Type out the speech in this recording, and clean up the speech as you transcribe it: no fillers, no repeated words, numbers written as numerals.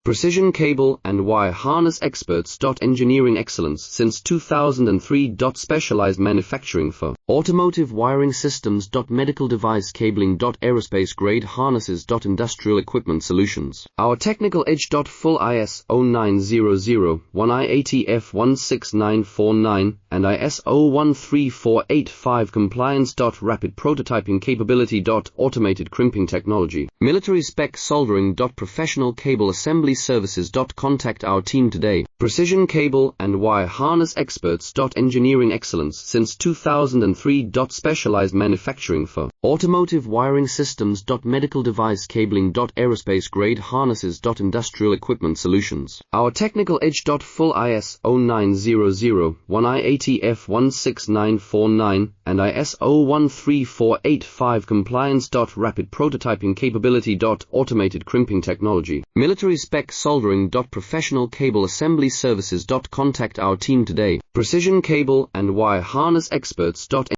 Precision cable and wire harness experts. Engineering excellence since 2003. Specialized manufacturing for automotive wiring systems. Medical device cabling. Aerospace grade harnesses. Industrial equipment solutions. Our technical edge. Full ISO 9001 IATF 16949 and ISO 13485 compliance. Rapid prototyping capability. Automated crimping technology. Military spec soldering. Professional cable assembly services. Contact our team today. Precision cable and wire harness experts. Engineering excellence since 2003. Specialized manufacturing for automotive wiring systems. Medical device cabling. Aerospace grade harnesses. Industrial equipment solutions. Our technical edge. Full ISO 9001 IATF 16949 and ISO 13485 compliance. Rapid prototyping capability. Automated crimping technology. Military spec soldering. Professional cable assembly services. Contact our team today. Precision cable and wire harness experts.